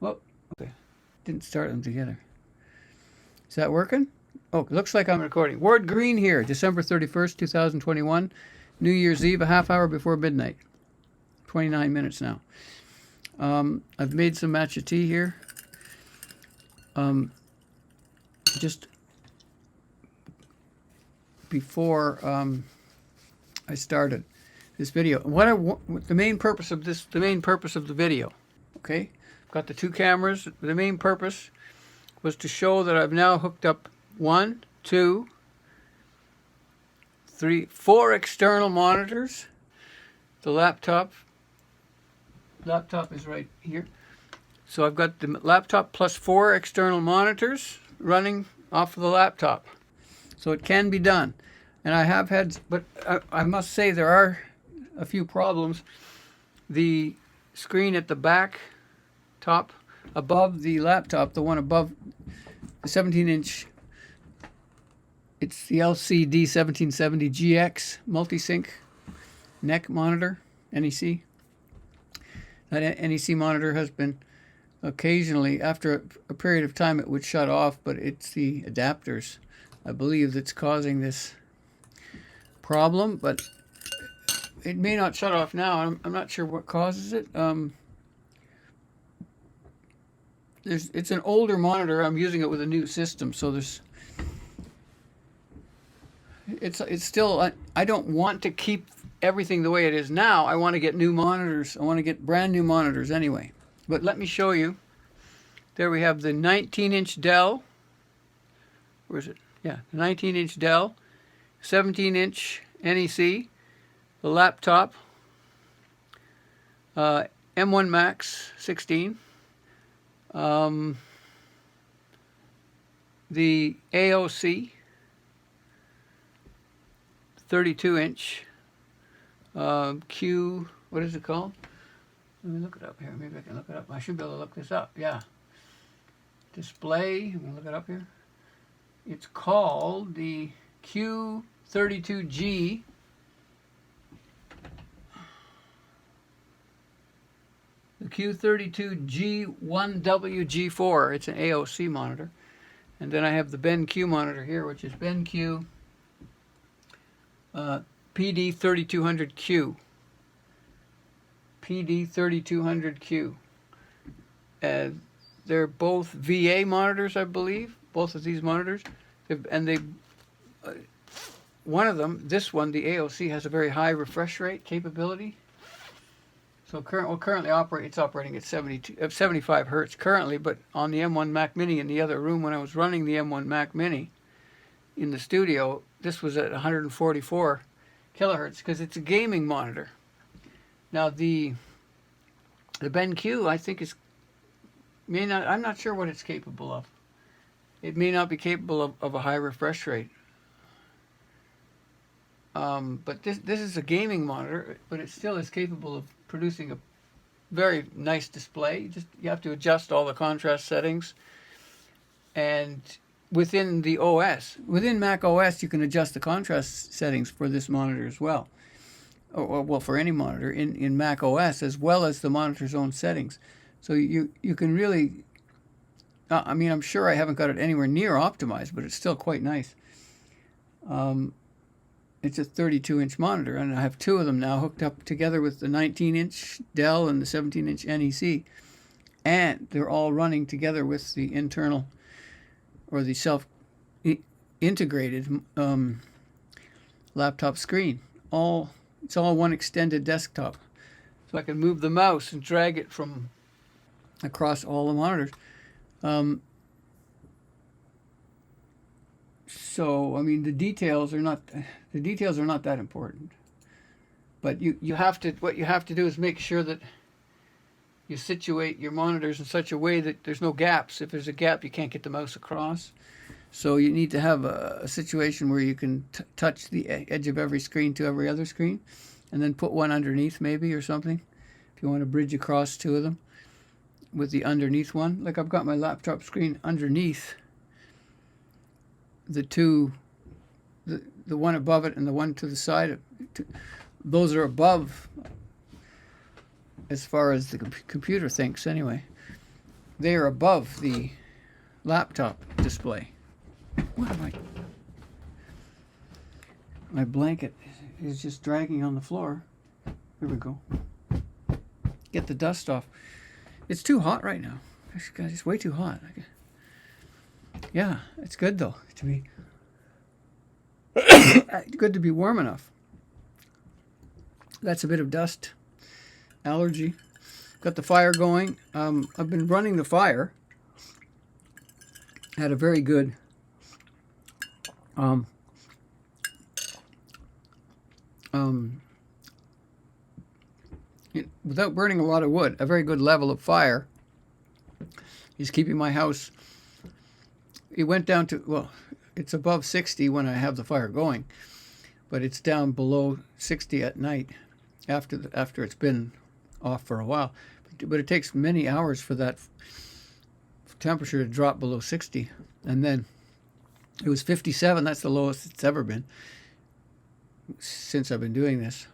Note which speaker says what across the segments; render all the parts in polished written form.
Speaker 1: Well, okay. Didn't start them together. Is that working? Oh, it looks like I'm recording. Ward Green here, December 31st, 2021. New Year's Eve, a half hour before midnight. 29 minutes now. I've made some matcha tea here. Just before I started this video. The main purpose of the video, okay? I've got the two cameras. The main purpose was to show that I've now hooked up 1, 2, 3, 4 external monitors. The laptop is right here. So I've got the laptop plus 4 external monitors running off of the laptop. So it can be done. And I have had, but I must say there are a few problems. The screen at the back top above the laptop, the one above the 17-inch, it's the LCD 1770GX multi-sync NEC monitor, NEC. That NEC monitor has been occasionally, after a period of time, it would shut off, but it's the adapters, I believe, that's causing this problem, but it may not shut off now. I'm not sure what causes it. It's an older monitor. I'm using it with a new system, so it's still, I don't want to keep everything the way it is now. I want to get new monitors. I want to get brand new monitors anyway. But let me show you. There we have the 19-inch Dell. Where is it? Yeah, the 19-inch Dell, 17-inch NEC, the laptop, M1 Max 16, the AOC 32-inch Q, what is it called? Let me look it up here. Maybe I can look it up. I should be able to look this up. Yeah. Display. I'm going to look it up here. It's called the Q32G. The Q32G1WG4. It's an AOC monitor. And then I have the BenQ monitor here, which is BenQ PD3200Q. PD3200Q. They're both VA monitors, I believe, both of these monitors. And one of them, this one, the AOC, has a very high refresh rate capability. So currently it's operating at 75 hertz currently, but on the M1 Mac Mini in the other room, when I was running the M1 Mac Mini in the studio, this was at 144 kilohertz because it's a gaming monitor. Now the BenQ, I think I'm not sure what it's capable of. It may not be capable of a high refresh rate. But this is a gaming monitor, but it still is capable of producing a very nice display. You have to adjust all the contrast settings. And within the OS, within Mac OS, you can adjust the contrast settings for this monitor as well. Well, for any monitor in Mac OS, as well as the monitor's own settings. So you can really, I mean, I'm sure I haven't got it anywhere near optimized, but it's still quite nice. It's a 32-inch monitor, and I have two of them now hooked up together with the 19-inch Dell and the 17-inch NEC. And they're all running together with the internal or the self-integrated laptop screen. It's all one extended desktop. So I can move the mouse and drag it from across all the monitors. So I mean, the details are not that important. But what you have to do is make sure that you situate your monitors in such a way that there's no gaps. If there's a gap, you can't get the mouse across. So you need to have a situation where you can touch the edge of every screen to every other screen, and then put one underneath maybe or something, if you want to bridge across two of them with the underneath one. Like I've got my laptop screen underneath the one above it and the one to the side. Those are above as far as the computer thinks anyway. they are above the laptop display. What am I? My blanket is just dragging on the floor. Here we go. Get the dust off. It's too hot right now. It's way too hot. Yeah, it's good though to be good to be warm enough. That's a bit of dust allergy. Got the fire going. I've been running the fire. Had a very good without burning a lot of wood, a very good level of fire is keeping my house. It went down to, well, it's above 60 when I have the fire going, but it's down below 60 at night after it's been off for a while. But it takes many hours for that temperature to drop below 60. And then it was 57. That's the lowest it's ever been since I've been doing this.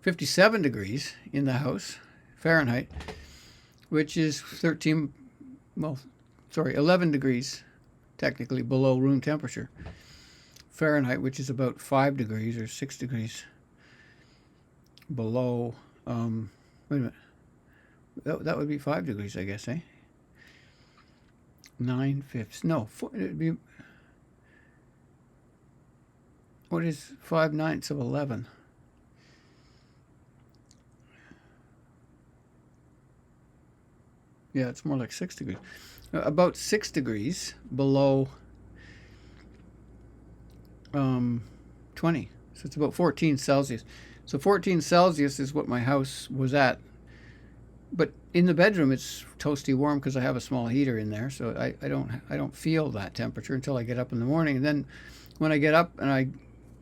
Speaker 1: 57 degrees in the house, Fahrenheit, which is 11 degrees technically below room temperature. Fahrenheit, which is about 5 degrees or 6 degrees below, wait a minute, that would be 5 degrees, I guess, eh? 9/5, no, it'd be, what is 5/9 of 11? Yeah, it's more like 6 degrees. About 6 degrees below 20. So it's about 14 Celsius. So 14 Celsius is what my house was at. But in the bedroom, it's toasty warm because I have a small heater in there. So I don't feel that temperature until I get up in the morning. And then when I get up and I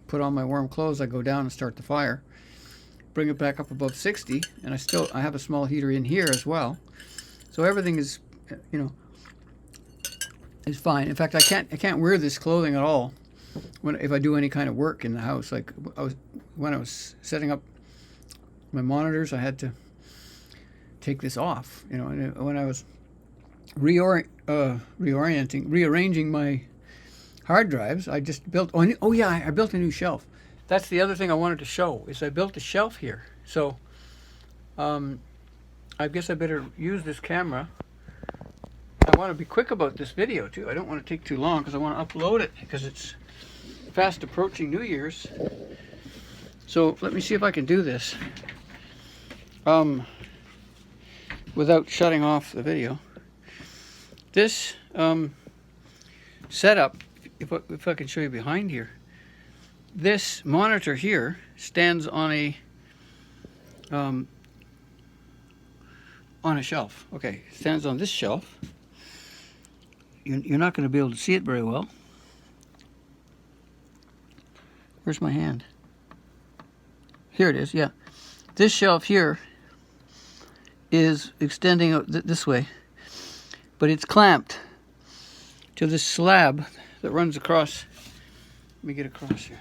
Speaker 1: put on my warm clothes, I go down and start the fire. Bring it back up above 60. And I have a small heater in here as well. So everything is, is fine. In fact, I can't wear this clothing at all if I do any kind of work in the house. Like when I was setting up my monitors, I had to take this off. And when I was rearranging my hard drives, I just built. Oh yeah, I built a new shelf. That's the other thing I wanted to show is I built a shelf here. So, I guess I better use this camera. I want to be quick about this video too. I don't want to take too long because I want to upload it because it's fast approaching New Year's. So let me see if I can do this without shutting off the video. This setup, if I can show you behind here, this monitor here stands on a shelf. Okay, it stands on this shelf. You're not going to be able to see it very well. Where's my hand? Here it is, yeah. This shelf here is extending this way, but it's clamped to this slab that runs across. Let me get across here.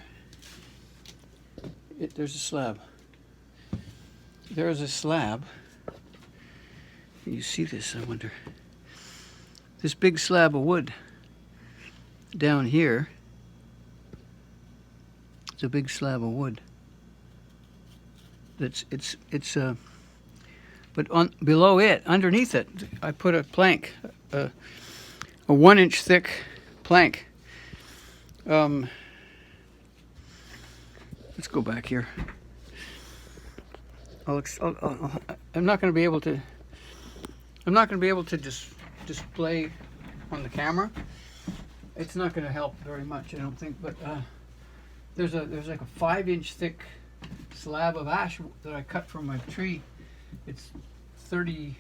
Speaker 1: There's a slab. There's a slab. Can you see this, I wonder? This big slab of wood down here. It's a big slab of wood. But below it, underneath it, I put a plank, a 1-inch thick plank. Let's go back here. I'm not going to be able to. I'm not going to be able to display on the camera. It's not going to help very much, I don't think. But there's like a 5-inch thick slab of ash that I cut from my tree. It's 30.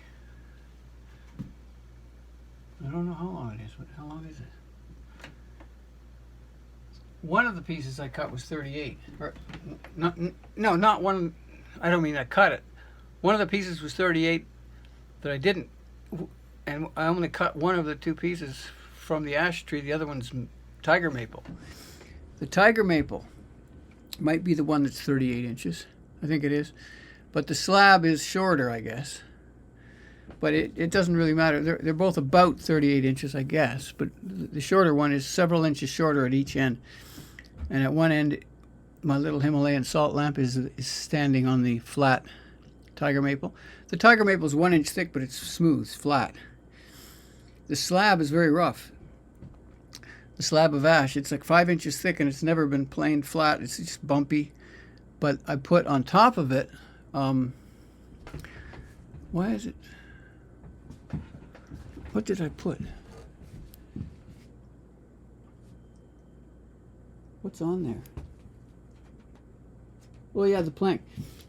Speaker 1: I don't know how long it is. How long is it? One of the pieces I cut was 38. Or not one. I don't mean I cut it. One of the pieces was 38 that I didn't, and I only cut one of the two pieces from the ash tree. The other one's tiger maple. The tiger maple might be the one that's 38 inches. I think it is. But the slab is shorter, I guess. but it doesn't really matter. They're both about 38 inches, I guess, but the shorter one is several inches shorter at each end. And at one end, my little Himalayan salt lamp is standing on the flat tiger maple. The tiger maple is 1 inch thick, but it's smooth, flat. The slab is very rough. The slab of ash, it's like 5 inches thick, and it's never been planed flat. It's just bumpy. But I put on top of it, why is it? What did I put? What's on there? Oh yeah, the plank.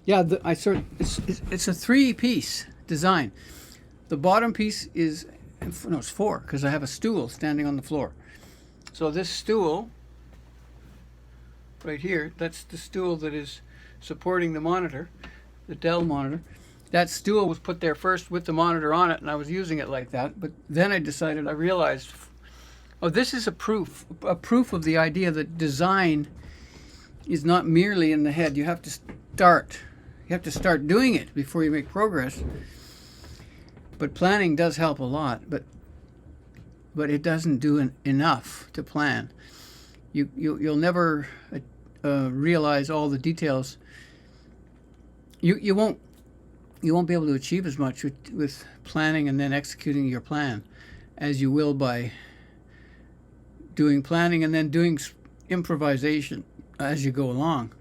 Speaker 1: Yeah, it's a 3-piece design. The bottom piece is, no, it's 4, because I have a stool standing on the floor. So this stool right here, that's the stool that is supporting the monitor, the Dell monitor. That stool was put there first with the monitor on it, and I was using it like that. But then I realized, oh, this is a proof of the idea that design is not merely in the head. You have to start doing it before you make progress. But planning does help a lot, but it doesn't do enough to plan. You'll never realize all the details. You won't be able to achieve as much with planning and then executing your plan as you will by doing planning and then doing improvisation as you go along.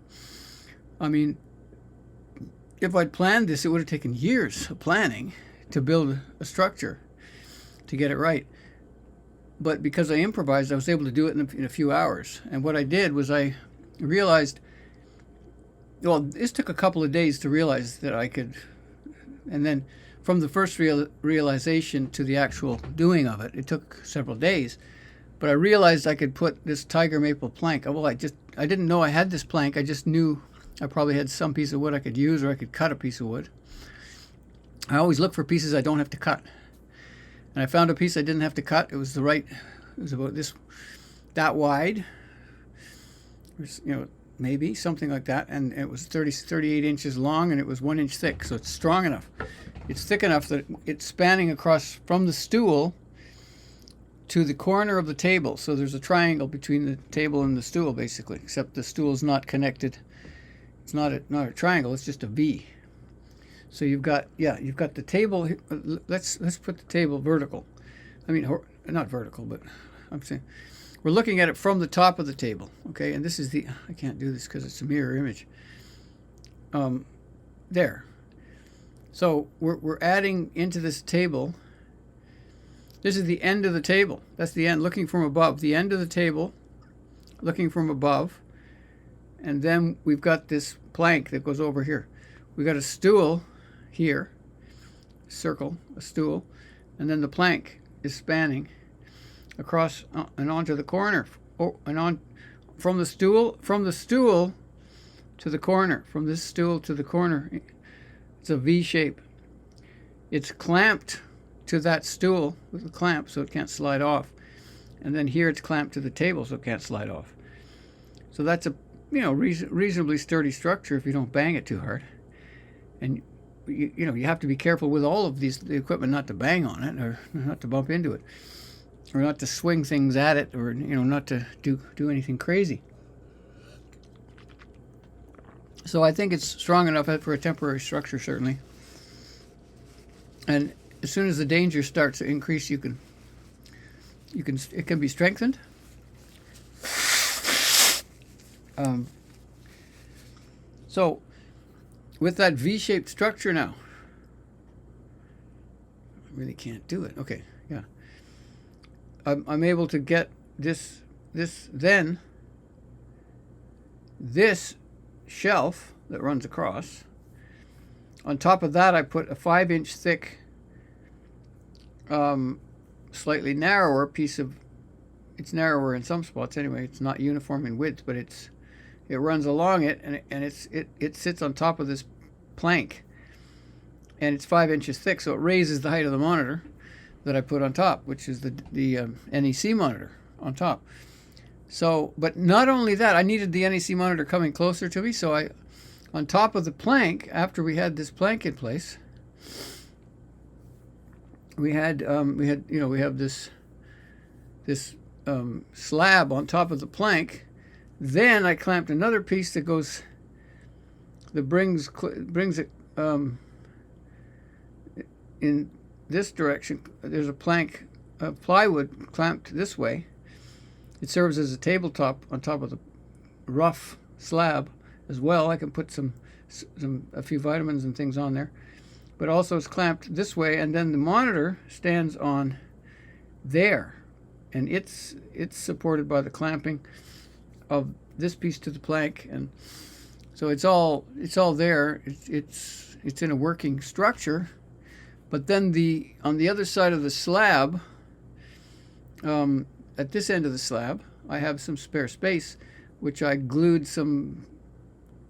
Speaker 1: I mean, if I'd planned this, it would have taken years of planning to build a structure to get it right. But because I improvised, I was able to do it in a few hours. And what I did was I realized, well, this took a couple of days to realize that I could, and then from the first realization to the actual doing of it, it took several days. But I realized I could put this tiger maple plank. Well, I didn't know I had this plank. I just knew I probably had some piece of wood I could use, or I could cut a piece of wood. I always look for pieces I don't have to cut. And I found a piece I didn't have to cut. It was about that wide. Maybe something like that. And it was 38 inches long, and it was 1 inch thick. So it's strong enough. It's thick enough that it's spanning across from the stool to the corner of the table. So there's a triangle between the table and the stool, basically, except the stool is not connected. It's not a triangle. It's just a V. So you've got the table. Let's put the table vertical. I mean, not vertical, but I'm saying we're looking at it from the top of the table. Okay, and this is I can't do this because it's a mirror image. There. So we're adding into this table. This is the end of the table. That's the end, looking from above. The end of the table, looking from above. And then we've got this plank that goes over here. We've got a stool here, a stool, and then the plank is spanning across and onto the corner, from the stool to the corner, from this stool to the corner. It's a V shape. It's clamped to that stool with a clamp so it can't slide off, and then here it's clamped to the table so it can't slide off. So that's a reasonably sturdy structure if you don't bang it too hard. And you have to be careful with all of the equipment not to bang on it, or not to bump into it, or not to swing things at it, or not to do anything crazy. So I think it's strong enough for a temporary structure, certainly. And as soon as the danger starts to increase, it can be strengthened. So with that V-shaped structure now, I really can't do it. Okay, yeah. I'm able to get this shelf that runs across. On top of that, I put a 5-inch thick, slightly narrower piece of. It's narrower in some spots anyway. It's not uniform in width, but it runs along it, and it sits on top of this plank, and it's 5 inches thick, so it raises the height of the monitor that I put on top, which is the NEC monitor on top. So, but not only that, I needed the NEC monitor coming closer to me, so on top of the plank, after we had this plank in place, we had we have this slab on top of the plank. Then I clamped another piece that brings it in this direction. There's a plank of plywood clamped this way. It serves as a tabletop on top of the rough slab as well. I can put a few vitamins and things on there, but also it's clamped this way, and then the monitor stands on there, and it's supported by the clamping of this piece to the plank, and so it's all there. It's in a working structure. But then on the other side of the slab, at this end of the slab, I have some spare space, which I glued some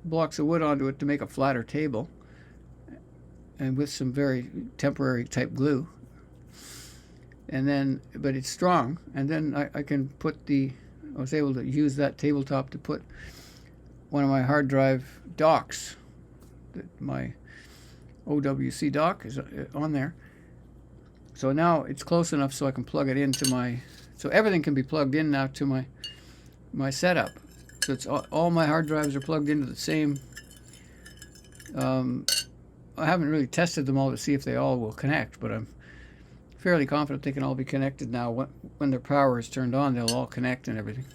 Speaker 1: blocks of wood onto it to make a flatter table, and with some very temporary type glue. And then, but it's strong. And then I can put I was able to use that tabletop to put one of my hard drive docks. My OWC dock is on there. So now it's close enough so I can plug it into so everything can be plugged in now to my setup. So it's all my hard drives are plugged into the same. I haven't really tested them all to see if they all will connect, but I'm fairly confident they can all be connected now. When their power is turned on, they'll all connect and everything.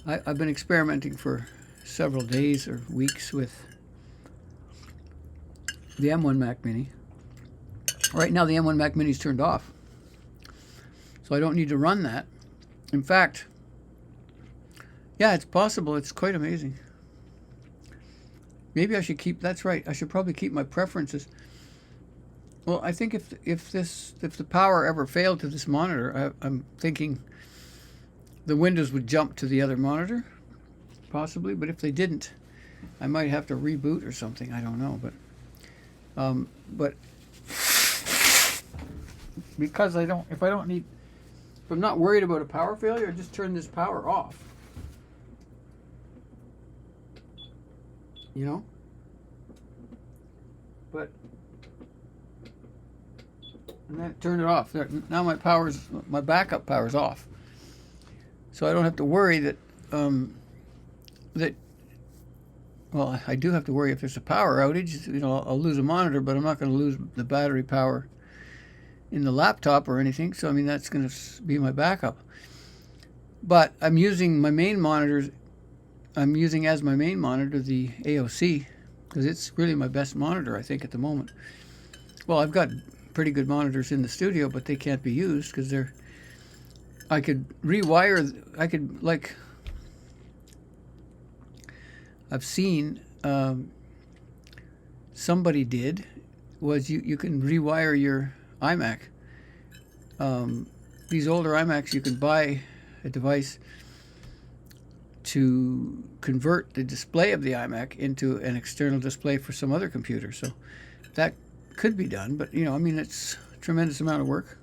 Speaker 1: I've been experimenting for several days or weeks with the M1 Mac Mini. Right now the M1 Mac Mini is turned off, so I don't need to run that. In fact, yeah, it's possible. It's quite amazing. Maybe I should that's right, I should probably keep my preferences. Well, I think if the power ever failed to this monitor, I'm thinking the Windows would jump to the other monitor, possibly. But if they didn't, I might have to reboot or something. I don't know, but because if I'm not worried about a power failure, I just turn this power off. You know? And then turn it off. Now my backup power's off. So I don't have to worry that well, I do have to worry if there's a power outage. I'll lose a monitor, but I'm not going to lose the battery power in the laptop or anything. So I mean, that's going to be my backup. But I'm using my main monitors. I'm using as my main monitor the AOC because it's really my best monitor, I think, at the moment. Well, I've got pretty good monitors in the studio, but they can't be used because I could rewire. I've seen somebody did was you can rewire your iMac. These older iMacs, you can buy a device to convert the display of the iMac into an external display for some other computer. So that could be done, but I mean, it's a tremendous amount of work,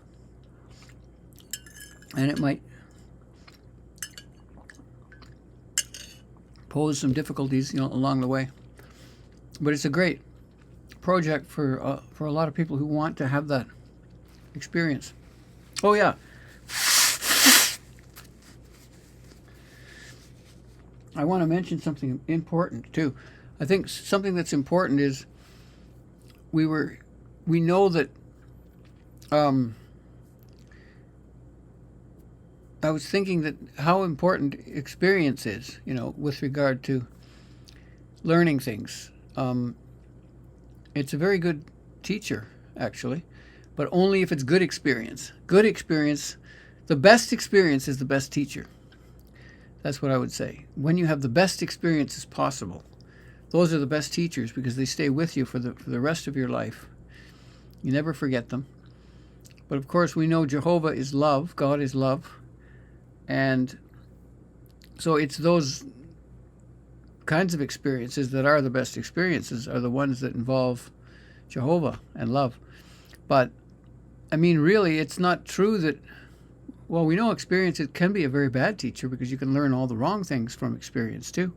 Speaker 1: and it might pose some difficulties, along the way. But it's a great project for a lot of people who want to have that experience. Oh yeah. I want to mention something important too. I think something that's important is we know that I was thinking that how important experience is, with regard to learning things. It's a very good teacher, actually, but only if it's good experience. Good experience, the best experience is the best teacher. That's what I would say. When you have the best experiences possible, those are the best teachers because they stay with you for the rest of your life. You never forget them. But of course, we know Jehovah is love. God is love. And so it's those kinds of experiences that are the best experiences, are the ones that involve Jehovah and love. But, I mean, really, it's not true that, well, we know experience, it can be a very bad teacher because you can learn all the wrong things from experience too.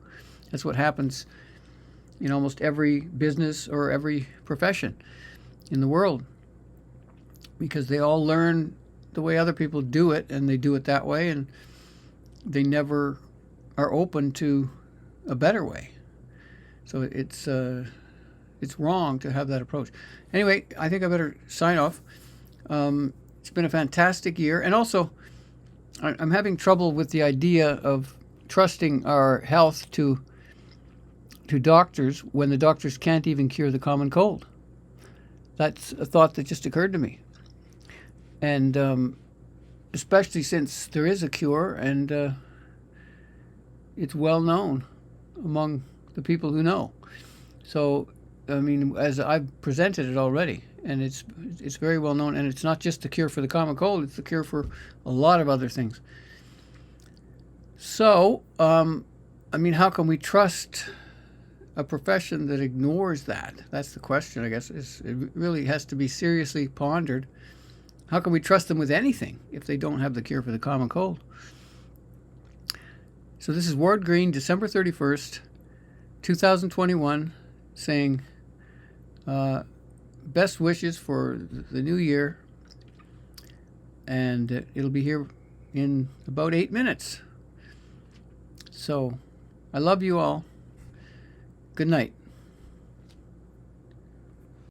Speaker 1: That's what happens in almost every business or every profession in the world. because they all learn the way other people do it, and they do it that way, and they never are open to a better way. So it's wrong to have that approach. Anyway, I think I better sign off. It's been a fantastic year, and also I'm having trouble with the idea of trusting our health to doctors when the doctors can't even cure the common cold. That's a thought that just occurred to me. And especially since there is a cure, and it's well known among the people who know. So, I mean, as I've presented it already, and it's very well known, and it's not just the cure for the common cold, it's the cure for a lot of other things. So, I mean, how can we trust a profession that ignores that? That's the question, I guess. It really has to be seriously pondered. How can we trust them with anything if they don't have the cure for the common cold? So this is Ward Green, December 31st, 2021, saying best wishes for the new year, and it'll be here in about 8 minutes. So I love you all. Good night.